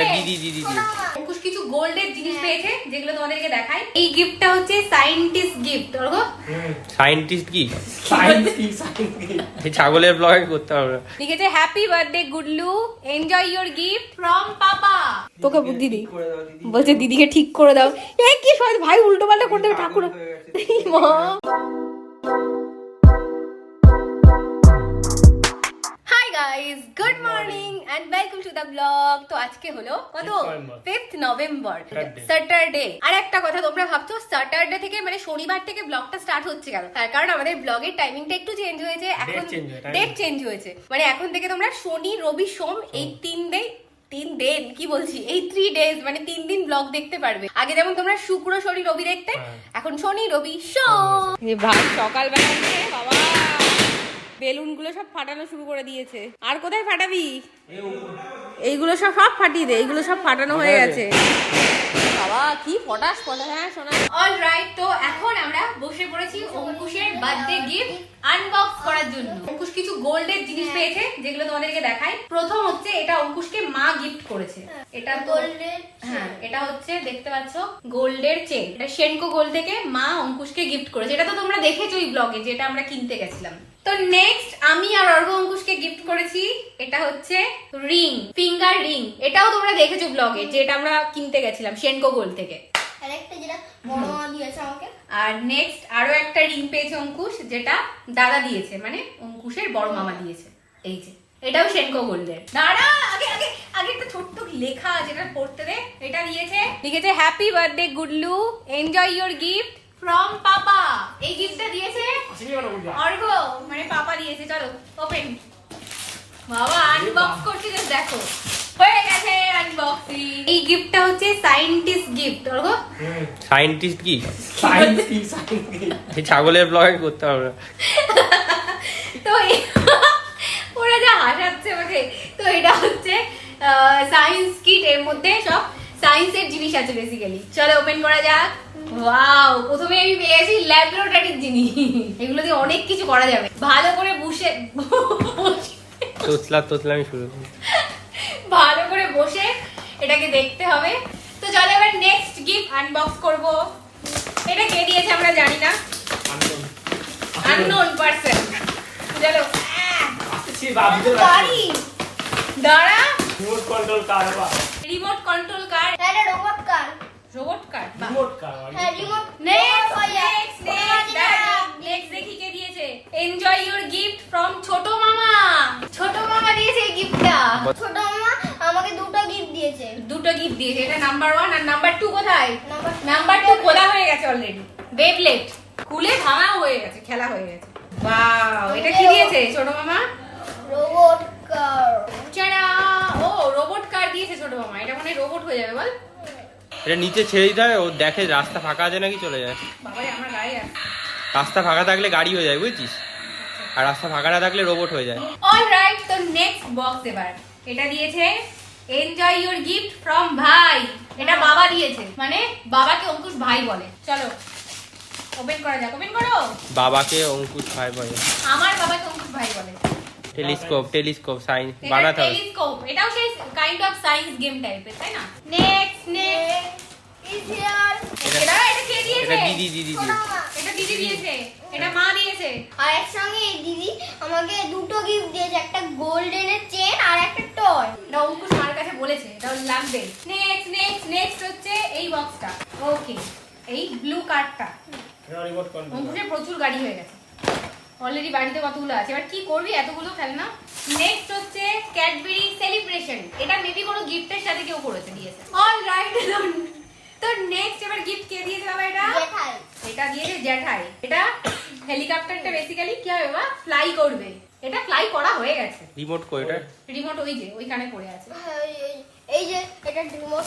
এটা দিদি দিদি দিদি অঙ্কুশ কিছু গোল্ডের জিনিস পেয়েছে যেগুলো তোমাদেরকে দেখাই। এই গিফটটা হচ্ছে সায়েন্টিস্ট গিফট। ওরগো সায়েন্টিস্ট কি এই ছাগলের ব্লগ করতে হবে। লিখেছে happy birthday Gudlu, enjoy your gift from papa. তোকে দিদি বলছে দিদিকে ঠিক করে দাও। এ কি সবাই ভাই উল্টো পাল্টা করে দেবে ঠাকুর। মা guys, good morning and welcome to the blog. তো আজকে হলো কত 5th নভেম্বর, স্যাটারডে। আর একটা কথা তোমরা ভাবছো স্যাটারডে থেকে মানে শনিবার থেকে ব্লগটা স্টার্ট হচ্ছে কেন? তার কারণ আমাদের ব্লগের টাইমিংটা একটু চেঞ্জ হয়েছে, এখন ডেট চেঞ্জ হয়েছে। মানে এখন থেকে তোমরা শনি রবি সোম এই 3 দিন কি বলছি, এই 3 ডেজ মানে 3 দিন ব্লগ দেখতে পারবে। আগে যেমন তোমরা শুক্র শনি রবি দেখতে, এখন শনি রবি সোম। ভাই সকালবেলা বাবা বেলুন গুলো সব ফাটানো শুরু করে দিয়েছে। আর কোথায় ফাটাবি? এইগুলো সব ফাটিয়ে দে, এইগুলো সব ফাটানো হয়ে গেছে। বাবা কি ফটাস ফটাস। হ্যাঁ শোনা। অলরাইট, তো এখন আমরা বসে পড়েছি অঙ্কুশের বার্থডে গিফট আনবক্স করার জন্য। অঙ্কুশ কিছু গোল্ডের জিনিস পেয়েছে যেগুলো তোমাদেরকে দেখাই। প্রথম হচ্ছে এটা অঙ্কুশকে মা গিফট করেছে। এটা গোল্ডের, হ্যাঁ এটা হচ্ছে দেখতে পাচ্ছ গোল্ডের চেন। এটা সেনকো গোল্ড থেকে মা অঙ্কুশকে গিফট করেছে। এটা তো তোমরা দেখেছো এই ব্লগে, যেটা আমরা কিনতে গেছিলাম। তো নেক্সট আমি আর অর্ঘ অঙ্কুশকে গিফট করেছি। এটা হচ্ছে রিং, ফিঙ্গার রিং। এটাও তোমরা দেখেছো ব্লগে, যেটা আমরা কিনতে গেছিলাম সেনকো গোল্ড থেকে। আরেকটা যেটা বড় মা দিয়েছে আমাকে। আর নেক্সট আরো একটা রিং পেয়েছে অঙ্কুশ, যেটা দাদা দিয়েছে, মানে অঙ্কুশের বড় মামা দিয়েছে। এই যে এটাও সেনকো গোল্ডের। দাঁড়া, আগে আগে আগে একটা ছোট্ট লেখা আছে, এটা পড়তে দে। এটা দিয়েছে, লিখেছে happy birthday Gudlu, enjoy your gift from papa. এই গিফটটা দিয়েছে অর্ঘ, মানে পাপা দিয়েছে। চলো ওপেন। বাবা আনবক্স করছি, জাস্ট দেখো হয়ে গেছে আনবক্সিং। এই গিফটটা হচ্ছে সায়েন্টিস্ট গিফট। অর্ঘ সায়েন্টিস্ট কি এই ছাগলের ব্লগ করতে হবে। তো ওরা যা হাসাচ্ছে আমাকে। তো এটা হচ্ছে সায়েন্স কিট, এর মধ্যে সব সায়েন্সের জিনিস আছে বেসিক্যালি। চলো ওপেন করা যাক। ওয়াও, প্রথমে আমি পেয়েছি ল্যাবরেটরির জিনিস। এগুলো দিয়ে অনেক কিছু করা যাবে। ভালো করে বসে তোতলামি শুরু, ভালো করে বসে এটাকে দেখতে হবে। তো চলো এবার নেক্সট গিফট আনবক্স করব। এটা কে দিয়েছে আমরা জানি না, আননোন পারসন। চলো গাড়ি, দাঁড়া, remote control car. Remote control car, এটা রোবট কার। রোবট কার, হ্যাঁ রিমোট। নেক্সট দেখি কে দিয়েছে। এনজয় ইওর গিফট ফ্রম ছোট মামা। ছোট মামা দিয়েছে এই গিফটটা। ছোট মামা আমাকে দুটো গিফট দিয়েছে। দুটো গিফট দিয়েছে। এটা নাম্বার 1 আর নাম্বার 2 কোথায়? নাম্বার 2 খোলা হয়ে গেছে অলরেডি। বেবলেট খুলে ভাঙাও হয়ে গেছে, খেলা হয়ে গেছে। ওয়াও, এটা কি দিয়েছে ছোট মামা? রোবট কার। চাড়া, ও রোবট কার দিয়েছে ছোট মামা। এটা মানে রোবট হয়ে যাবে বল। এটা নিচে ছেড়ে দিতে হয়, ও দেখে রাস্তা ফাঁকা আছে নাকি চলে যায়। বাবা আমার গাড়ি আছে। রাস্তা ফাঁকা থাকলে গাড়ি হয়ে যায় বুঝছিস, আর রাস্তা ফাঁকা না থাকলে রোবট হয়ে যায়। অলরাইট, তো নেক্সট বক্স এবার। এটা দিয়েছে এনজয় ইওর গিফট ফ্রম ভাই। এটা বাবা দিয়েছে, মানে বাবাকে অঙ্কুশ ভাই বলে। চলো ওপেন করা যাক। ওপেন করো। বাবাকে অঙ্কুশ ভাই বলে, আমার বাবাকে অঙ্কুশ ভাই বলে। টেলিস্কোপ সাইন্স বানাতে হবে। টেলিস্কোপ, এটাও সেই কাইন্ড অফ সায়েন্স গেম টাইপের, তাই না? Next is here. এটা কে দিয়েছে? এটা দিদি দিদি দিদি এটা দিদি দিয়েছে, এটা মা দিয়েছে। আর একসঙ্গে এই দিদি আমাকে দুটো গিফট দিয়েছে, একটা গোল্ডেনের চেন আর একটা টয়। এটা অঙ্কুশ মার কাছে বলেছে এটা লাগবে। নেক্সট হচ্ছে এই বক্সটা। ওকে, এই ব্লু কার্ডটা। অঙ্কুশের প্রচুর গাড়ি হয়ে গেছে অলরেডি, বাড়িতে কতগুলো আছে। এবার কি করবি এতগুলো খেলনা? নেক্সট হচ্ছে ক্যাডবেরি সেলিব্রেশন। এটা মেবি কোনো গিফটের সাথে কেউ করেছে, দিয়েছে। অলরাইট, তো নেক্সট এবার গিফট কে দিয়েছে বাবা? এটা জেঠাই। এটা দিয়েছে জ্যাঠাই। এটা হেলিকপ্টারটা বেসিক্যালি কি হবে বাবা, ফ্লাই করবে। এটা ফ্লাই করা হয়ে গেছে। রিমোট কই? এটা রিমোট ওই যে ওইখানে পড়ে আছে। এই যে এটা রিমোট।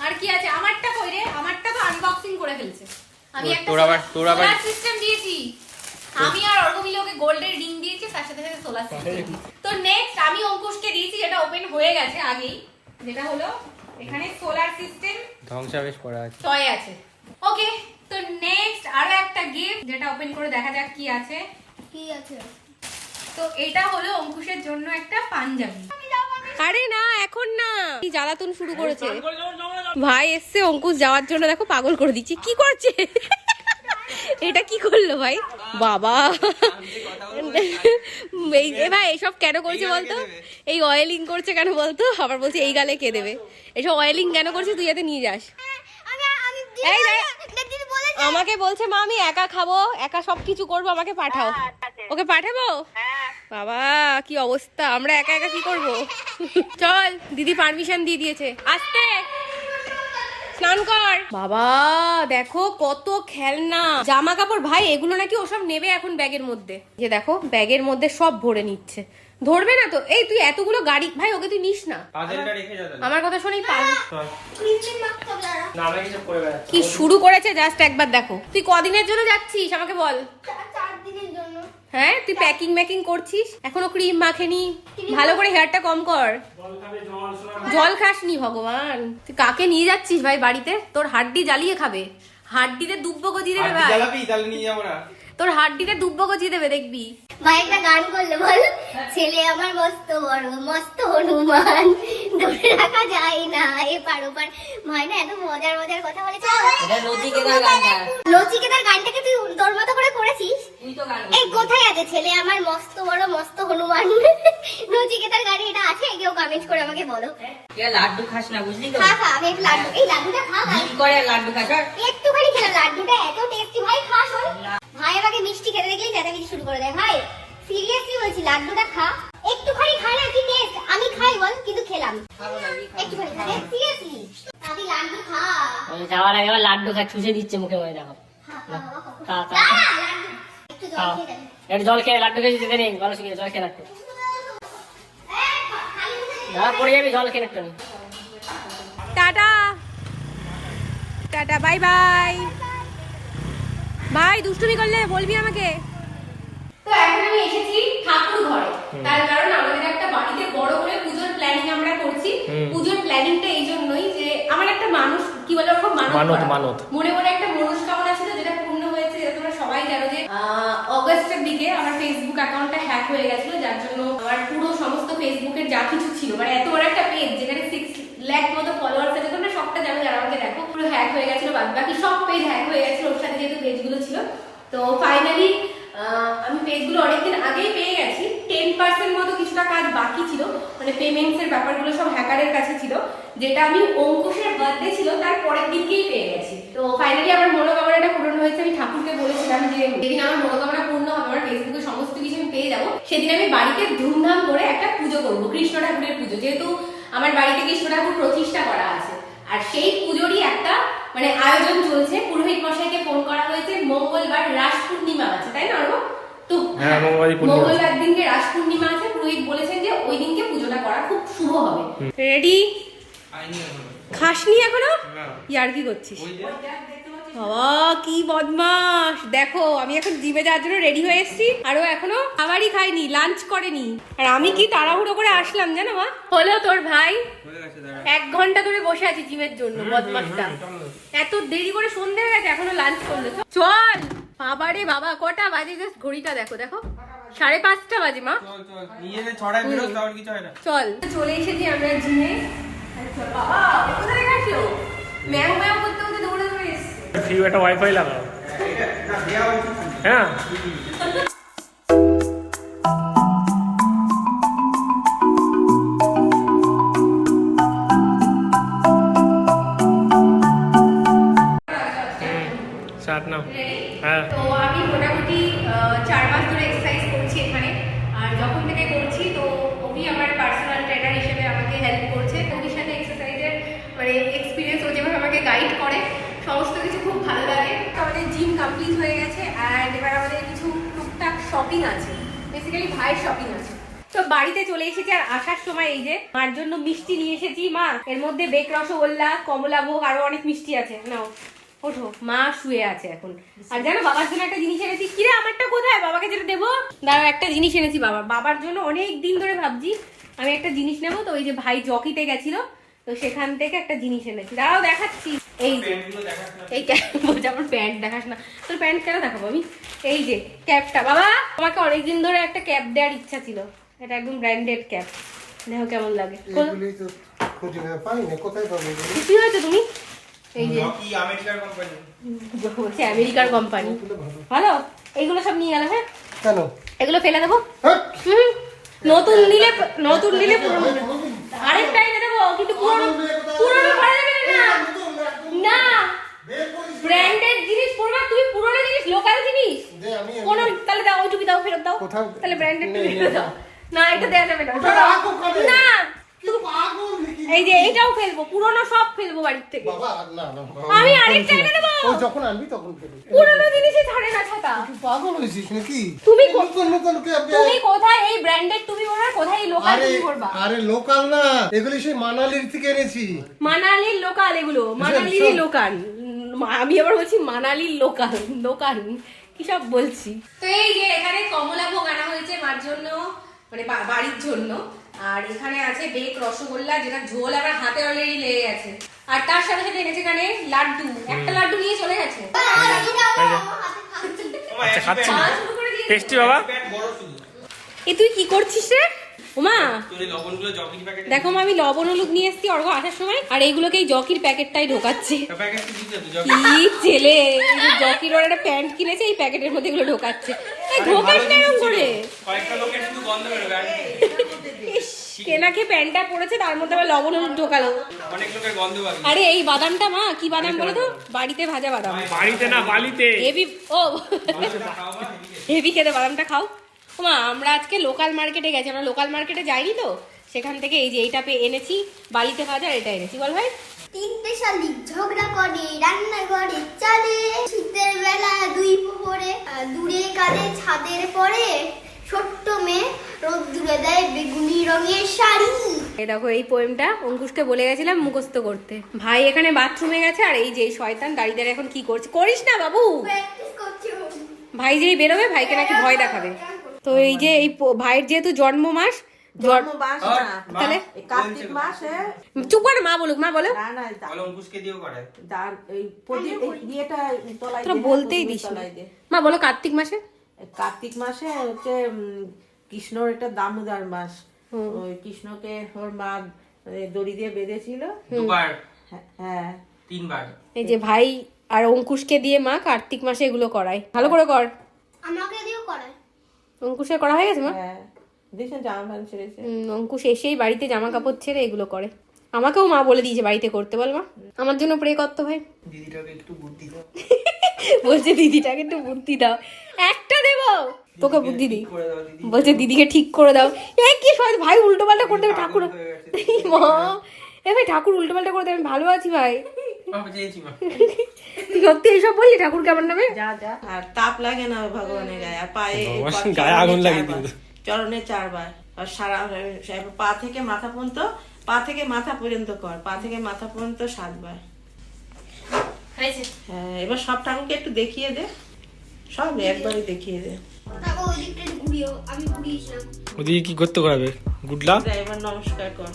আর কি আছে? আমারটা কই রে? আমারটা তো আনবক্সিং করে ফেলছে। আমি একটা সোলার সিস্টেম দিয়েছি। আমি আর অর্ঘ মিলে ওকে গোল্ডের রিং দিয়েছি, তার সাথে সাথে সোলার সিস্টেম। তো নেক্সট আমি অঙ্কুশকে দিয়েছি, যেটা ওপেন হয়ে গেছে আগেই, যেটা হলো এখানে সোলার সিস্টেম ধ্বংসাবেশ করা আছে, টয় আছে। ওকে, তো নেক্সট আরো একটা গিফট, যেটা ওপেন করে দেখা যাক কি আছে। কি আছে? তো এটা হলো অঙ্কুশের জন্য একটা পাঞ্জাবি। আরে না এখন না, জ্বালাতন শুরু করেছে। ভাই এসছে অঙ্কুশ যাওয়ার জন্য, দেখো পাগল করে দিচ্ছি। কি করছে এটা? কি করলো ভাই? বাবা ভাই এসব কেন করছে বলতো? এই অয়েলিং করছে কেন বলতো? আবার বলছে এই গালে কে দেবে? এসব অয়েলিং কেন করছে? তুই যাতে নিয়ে যাস। আমাকে বলছে মা আমি একা খাবো, একা সবকিছু করবো, আমাকে পাঠাও। ওকে পাঠাবো? বাবা কি অবস্থা, আমরা একা একা কি করবো? চল, দিদি পারমিশন দিয়ে দিয়েছে। আসতে, স্নান কর। বাবা দেখো কত খেলনা, জামা কাপড়। ভাই এগুলো নাকি ওসব নেবে এখন ব্যাগের মধ্যে। যে দেখো ব্যাগের মধ্যে সব ভরে নিচ্ছে। ধরবে না তো? এই তুই এতগুলো গাড়ি, ভাই ওকে তুই নিস না। আমার কথা শোনেই কি শুরু করেছে জাস্ট একবার দেখো। তুই কদিনের জন্য যাচ্ছিস আমাকে বল? 4 দিনের জন্য। হ্যাঁ তুই প্যাকিং করছিস, এখনো ক্রিম মাখেনি। ভালো করে হেয়ারটা কম কর। জল খাসনি ভগবান। তুই কাকে নিয়ে যাচ্ছিস ভাই বাড়িতে? তোর হাড্ডি জ্বালিয়ে খাবে, হাড্ডিতে দুব্ব গজিয়ে দেবে ভাই। তোর হাড্ডিতে দুব্ব গজিয়ে দেবে দেখবি। ভাই একটা গান করলে বল, ছেলে আমার মস্ত বড় মস্ত হনুমান, ধরে রাখা যায় না এপার ওপার। ভাই না এত মজার মজার কথা বলেছে। নচিকেতার গানটাকে তুই তোর মতো করে করেছিস? এই কোথায় আছে ছেলে আমার মস্ত বড় মস্ত হনুমান? নচিকেতার গানে এটা আছে? কেউ কমেন্ট করে আমাকে বলো। লাড্ডু খাস না বুঝলি তো? খা আমি একটু লাড্ডু, এই লাড্ডুটা খা ভাই। কি করে লাড্ডু খাস? একটুখানি খেলাম, লাড্ডুটা এত টেস্টি ভাই, খা শোন। ভাই আমাকে মিষ্টি খেতে দেখলেই চেঁচামেচি শুরু করে দেয়। ভাই সিরিয়াসলি বলছি, লাড্ডুটা খা, একটুখানি খা না, কি টেস্ট। আমি খাই বল, কিন্তু খেলাম একটুখানি খা, সিরিয়াসলি আমি লাড্ডু খা। যাওয়ার আগে আবার লাড্ডু খা, চুষে দিচ্ছে মুখে মধ্যে। দেখো একটু জল খেয়ে লাড্ডু খেয়ে যেতে নেই, ভালো শিখে জল খেয়ে রাখতে। পড়ে যাবি, জল খেয়ে রাখতে। Tata tata, bye bye. ভাই দুষ্টুমি করলে বলবি আমাকে। তো এখন আমি এসেছি ঠাকুর ঘরে, তার কারণ আমাদের একটা বাড়িতে বড় করে পুজোর প্ল্যানিং আমরা করছি। পুজোর প্ল্যানিংটা এই জন্যই যে আমার একটা মানুষ কি বলে ওরকম মানত মনে মনে একটা মনস্কামনা ছিল, যেটা পূর্ণ হয়েছে। তোমরা সবাই জানো যে অগস্টের দিকে আমার ফেসবুক অ্যাকাউন্টটা হ্যাক হয়ে গেছিল, যার জন্য আমার পুরো সমস্ত ফেসবুকের যা কিছু ছিল, মানে এত বড় একটা পেজ যেখানে 6 লাখ মতো ফলোয়ার্স আছে, তোমরা সবটা জানো যারা আমাকে দেখো, পুরো হ্যাক হয়ে গেছিল। বাকি সব পেজ হ্যাক হয়ে গেছিল, ওর সাথে যেহেতু পেজগুলো ছিল। তো ফাইনালি আমি পেজগুলো অনেকদিন আগেই পেয়ে গেছি। 10% মতো কিছুটা কাজ বাকি ছিল, মানে পেমেন্টস এর ব্যাপারগুলো সব হ্যাকারের কাছে ছিল, যেটা আমি অঙ্কুশের বার্থডে ছিল তার পরের দিনকেই পেয়ে গেছি। তো ফাইনালি আমার মনোকামনাটা পূরণ হয়েছে। আমি ঠাকুরকে বলেছিলাম যে যেদিন আমার মনোকামনা পূর্ণ হবে, আমার ফেসবুকে সমস্ত কিছু আমি পেয়ে যাবো, সেদিন আমি বাড়িতে ধুমধাম করে একটা পুজো করবো, কৃষ্ণ ঠাকুরের পুজো। যেহেতু আমার বাড়িতে কৃষ্ণ ঠাকুর প্রতিষ্ঠা করা আছে, আর সেই পুজোরই একটা মানে আয়োজন চলছে। পুরোহিত মশাইকে ফোন করা হয়েছে, মঙ্গলবার রাস পূর্ণিমা আছে, তাই না? তো মঙ্গলবার দিনকে রাস পূর্ণিমা আছে, পুরোহিত বলেছেন যে ওই দিনকে পুজোটা করা খুব শুভ হবে। রেডি? খাসনি এখনো? ইয়ার কি করছিস? বাবা কি বদমাস। দেখো আমি এখন জিমে যাওয়ার জন্য রেডি হয়ে এসেছি, আর ও এখনো খাবারই খায়নি, লাঞ্চ করেনি। আর আমি কি তাড়াহুড়ো করে আসলাম জানো মা। হলো তোর ভাই 1 ঘন্টা ধরে বসে আছি জিমের জন্য, বদমাসটা। এত দেরি করে সন্ধ্যে হয়ে গেছে, এখনো লাঞ্চ করলো। চল বাবারে বাবা, কটা বাজে জাস্ট ঘড়িটা দেখো, দেখো 5:30 বাজে মা। চল চলে এসেছি আমরা জিমে। বাবা কোথায় গেছো? ম্যাও ম্যাও করতে করতে দৌড়ে দৌড়ে এসেছি। ফ্রি একটা ওয়াইফাই লাগাও। হ্যাঁ তো আমি মোটামুটি 4 মাস ধরে এক্সারসাইজ করছি এখানে, আর যখন থেকে করছি তো ওই আমার পার্সোনাল ট্রেনার হিসেবে আমাকে হেল্প করছে। ওর সাথে এক্সারসাইজের মানে এক্সপিরিয়েন্স, ও যেভাবে আমাকে গাইড করে সমস্ত কিছু খুব ভালো লাগে। আমাদের জিম কমপ্লিট হয়ে গেছে, অ্যান্ড এবার আমাদের কিছু টুকটাক শপিং আছে, বেসিক্যালি ভাইয়ের শপিং আছে। তো বাড়িতে চলে এসেছি, আর আসার সময় এই যে মার জন্য মিষ্টি নিয়ে এসেছি। মা এর মধ্যে বেক রসগোল্লা, কমলাভোগ, আরো অনেক মিষ্টি আছে। নাও ওঠো, মা শুয়ে আছে এখন। আর জানো বাবার জন্য একটা জিনিস এনেছি। কিরে আমারটা কোথায়? বাবাকে যেটা দেবো, দাঁড়াও একটা জিনিস এনেছি বাবার জন্য। অনেক দিন ধরে ভাবছি আমি একটা জিনিস নেবো, তো ওই যে ভাই জকিতে গেছিল, তো সেখান থেকে একটা জিনিস এনেছি, দাঁড়াও দেখাচ্ছি। এই বলছে আমার প্যান্ট দেখাস না। তোর প্যান্ট কেন দেখাবো আমি? এই যে ক্যাপটা, বাবা তোমাকে অনেকদিন ধরে একটা ক্যাপ দেওয়ার ইচ্ছা ছিল, এটা একদম ব্র্যান্ডেড ক্যাপ, দেখো কেমন লাগে। খুঁজে পাই না, কোথায় পাবো এগুলো? কি হয়েছে তুমি? এই যে কি আমেরিকার কোম্পানি, বলছে আমেরিকার কোম্পানি। ভালো, এইগুলো সব নিয়ে গেল। হ্যাঁ কেন? এগুলো ফেলে দেবো। হ্যাঁ? নতুন নিলে পুরনো আরেকটা এনে দেবো, কিন্তু পুরনো ভরা যাবে না। না, ব্র্যান্ডেড জিনিস পড়বা তুমি, পুরনো জিনিস, লোকাল জিনিস কোন, তাহলে দাও ওইটুকু দাও, ফেরত দাও। তাহলে ব্র্যান্ডেড ফেরত দাও। না, এটা দেয়া যাবে না। না, এই যে এটাও ফেলবো, পুরনো সব ফেলবো বাড়ির থেকে। বাবা না না, আমি আরেকটা এনে দেবো। ওই যখন আনবি তখন ফেলবি। পুরনো জিনিসই ছাড়ে না ছাতা। পাগল হয়েছিস নাকি? তুমি নতুন নতুন কে আপনি? তুমি কোথায় এই ব্র্যান্ডেড তুমি পড়বা, কোথায় এই লোকাল তুমি পড়বা? আরে লোকাল না, এগুলি সেই মানালির থেকে এনেছি। মানালির লোকাল, এগুলো মানালির লোকাল। আমি আবার বলছি মানালির লোকাল, দোকান কি সব বলছি। তো এই যে এখানে কমলা ভোগ আনা হয়েছে মার জন্য, মানে বাড়ির জন্য। আর এখানে আছে বেক রসগোল্লা, যেটা ঝোল আমার হাতে অলরেডি লেগে গেছে। আর তার সাথে সাথে এনেছে এখানে লাড্ডু, একটা লাড্ডু নিয়ে চলে গেছে। আচ্ছা খাচ্ছি, শুরু করে দিয়েছে। টেস্টি বাবা। বড় শুধু এ তুই কি করছিস রে ওমা? তোর এই লবণগুলো জকির প্যাকেট, দেখো মা, আমি লবণ হলুদ নিয়ে এসেছি অর্ঘ আসার সময়, আর এইগুলোকে এই জকির প্যাকেটটাই ঢোকাচ্ছে। প্যাকেট দিতে তো জকি। কি ছেলে, এই যে জকির ওর একটা প্যান্ট কিনেছে, এই প্যাকেটের মধ্যে এগুলো ঢোকাচ্ছে। এই ঢোকাস না এরকম করে। কয়েকটা লোকের শুধু গন্ধ বেরোবে আর ইস, কেনাকে প্যান্টটা পড়েছে, তার মধ্যে আবার লবণ হলুদ ঢোকালো। অনেক লোকের গন্ধ বাকি। আরে এই বাদামটা মা, কি বাদাম বলো তো? বাড়িতে ভাজা বাদাম। বাড়িতে না, বালিতে। হেভি, ও হেভি খেতে বাদামটা খাও। মা আমরা আজকে লোকাল মার্কেটে গেছি, আমরা লোকাল মার্কেটে যাইনি তো, সেখান থেকে এই যে এইটা এনেছি, বালিতে ভাজা, আর এটা এনেছি। বল ভাই। তিনটে শালিক ঝগড়া করে রান্নাঘরে চলে, শীতের বেলা দুই প্রহরে দূরে কাঁধে ছাদের পরে, ছোট্ট মেয়ে রোদ দূরে দেয় বেগুনি রঙের শাড়ি। এই দেখো, এই পোয়েমটা অঙ্কুশকে বলে গেছিলাম মুখস্থ করতে। ভাই এখানে বাথরুমে গেছে, আর এই যে এই শয়তান দাঁড়িয়ে দাঁড়িয়ে এখন কি করছে। করিস না বাবু, প্র্যাকটিস করছো? ভাই যেই বেরোবে ভাইকে নাকি ভয় দেখাবে। তো এই যে এই ভাইয়ের যেহেতু জন্ম মাস, তাহলে কার্তিক মাসে চুপ করে, মা বলুক, মা বলো। না না বলো অঙ্কুশকে দিও করে। এই প্রদীপ ইয়েটা তলায় তোরা দে, বলতেই প্রদীপ দিস না। তলায় দে। মা বলো কার্তিক মাসে। কার্তিক মাসে হচ্ছে কৃষ্ণর এটা দামোদর মাস। ওই কৃষ্ণকে ওর মা দড়ি দিয়ে বেঁধেছিল। দুবার, হ্যাঁ, তিনবার। এই যে ভাই আর অঙ্কুশকে দিয়ে মা কার্তিক মাসে এগুলো করায়। ভালো করে কর। আমাকে দিয়েও করায়। অঙ্কুশের করা হয়ে গেছে মা? হ্যাঁ, দেখছেন জামা প্যান্ট ছেড়েছে। অঙ্কুশ এসেই বাড়িতে জামা কাপড় ছেড়ে এগুলো করে। আমাকেও মা বলে দিয়েছে বাড়িতে করতে। বল মা, আমার জন্য প্রে করতো ভাই। দিদিটাকে একটু বুদ্ধি দাও। বলছে দিদিটাকে একটু বুদ্ধি দাও। একটা দেবো তোকে বুদ্ধি দিই, করে দাও দিদি। বলছে দিদিকে ঠিক করে দাও। এই কি ভাই, উল্টো পাল্টা করে দেবে ঠাকুর। মা, এ ভাই ঠাকুর উল্টো পাল্টা করে দেবে, আমি ভালো আছি ভাই। বাবা চেয়েছি মা। তুই সত্যি এইসব বললি ঠাকুর কেমন নামে? যা যা, আর তাপ লাগে না ভগবানের গায়ে, আর পায়ে গায়ে আগুন লাগিয়ে দিল। চরণে 4 বার, আর সারা পা থেকে মাথা পর্যন্ত, পা থেকে মাথা পর্যন্ত কর, পা থেকে মাথা পর্যন্ত 7 বার। হ্যাঁ, এবার সব ঠাকুরকে একটু দেখিয়ে দে, সব একবারই দেখিয়ে দে। তারপর ওই দিকটা একটু ঘুরিও, আমি ঘুরিয়েছিলাম। ওদিকে কি করতে করাবে? গুডলা এবার নমস্কার কর।